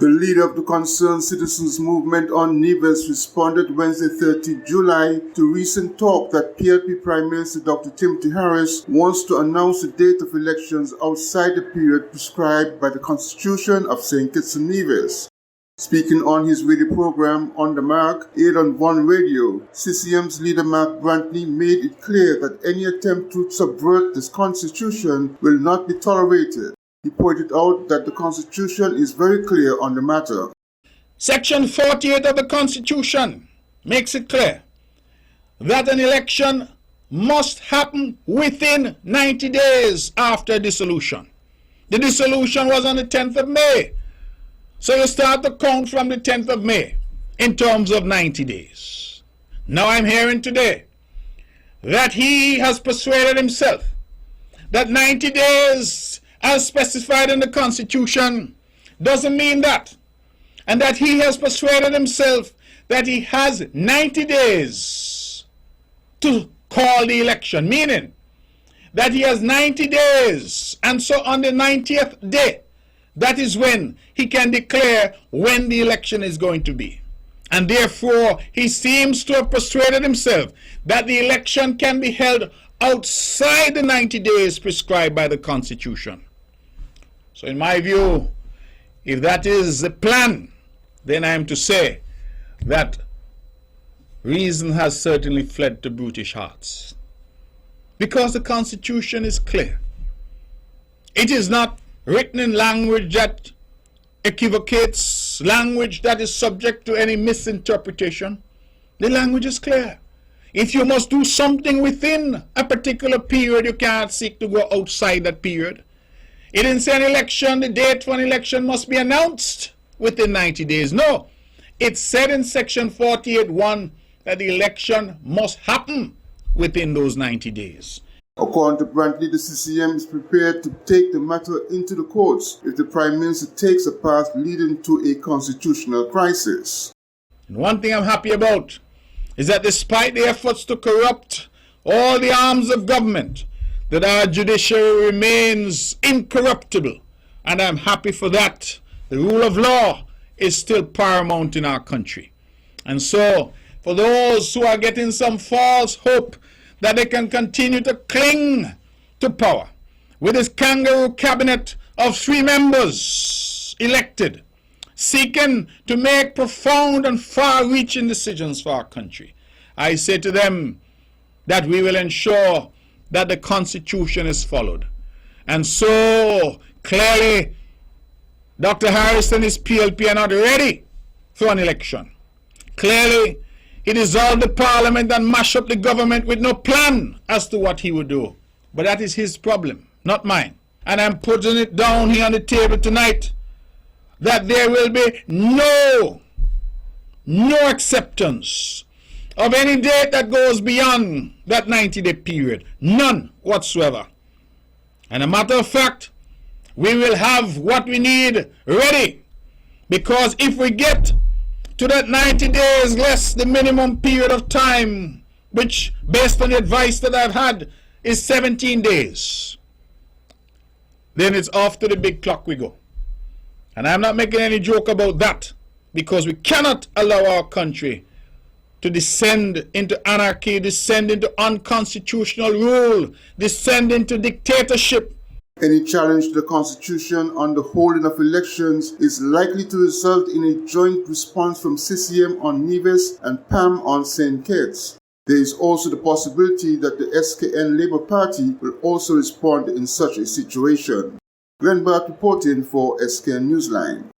The leader of the Concerned Citizens Movement on Nevis responded Wednesday 30 July to recent talk that PLP Prime Minister Dr. Timothy Harris wants to announce the date of elections outside the period prescribed by the Constitution of St. Kitts and Nevis. Speaking on his radio program On the Mark, aired on One Radio, Ccm'S leader Mark Brantley made it clear that any attempt to subvert this constitution will not be tolerated. He pointed out that the Constitution is very clear on the matter. Section 48 of the Constitution makes it clear that an election must happen within 90 days after dissolution. The dissolution was on the 10th of May. So you start to count from the 10th of May in terms of 90 days. Now I'm hearing today that he has persuaded himself that 90 days as specified in the Constitution doesn't mean that, and that he has persuaded himself that he has 90 days to call the election, meaning that he has 90 days, and so on the 90th day, that is when he can declare when the election is going to be. And therefore, he seems to have persuaded himself that the election can be held outside the 90 days prescribed by the Constitution. So in my view, if that is the plan, then I am to say that reason has certainly fled to brutish hearts. Because the Constitution is clear. It is not written in language that equivocates, language that is subject to any misinterpretation. The language is clear. If you must do something within a particular period, you cannot seek to go outside that period. It didn't say an election, the date for an election must be announced within 90 days. No, it said in section 48(1) that the election must happen within those 90 days. According to Brantley, the CCM is prepared to take the matter into the courts if the Prime Minister takes a path leading to a constitutional crisis. And one thing I'm happy about is that despite the efforts to corrupt all the arms of government, that our judiciary remains incorruptible, and I'm happy for that. The rule of law is still paramount in our country. And so, for those who are getting some false hope that they can continue to cling to power with this kangaroo cabinet of 3 members elected, seeking to make profound and far-reaching decisions for our country, I say to them that we will ensure that the Constitution is followed. And so, clearly, Dr. Harris and his PLP are not ready for an election. Clearly, he dissolved the parliament and mashed up the government with no plan as to what he would do. But that is his problem, not mine. And I'm putting it down here on the table tonight that there will be no acceptance of any date that goes beyond that 90-day period. None whatsoever. And a matter of fact, we will have what we need ready. Because if we get to that 90 days less the minimum period of time, which based on the advice that I've had is 17 days, then it's off to the big clock we go. And I'm not making any joke about that, because we cannot allow our country to descend into anarchy, descend into unconstitutional rule, descend into dictatorship. Any challenge to the Constitution on the holding of elections is likely to result in a joint response from CCM on Nevis and PAM on St. Kitts. There is also the possibility that the SKN Labour Party will also respond in such a situation. Glenn Barth reporting for SKN Newsline.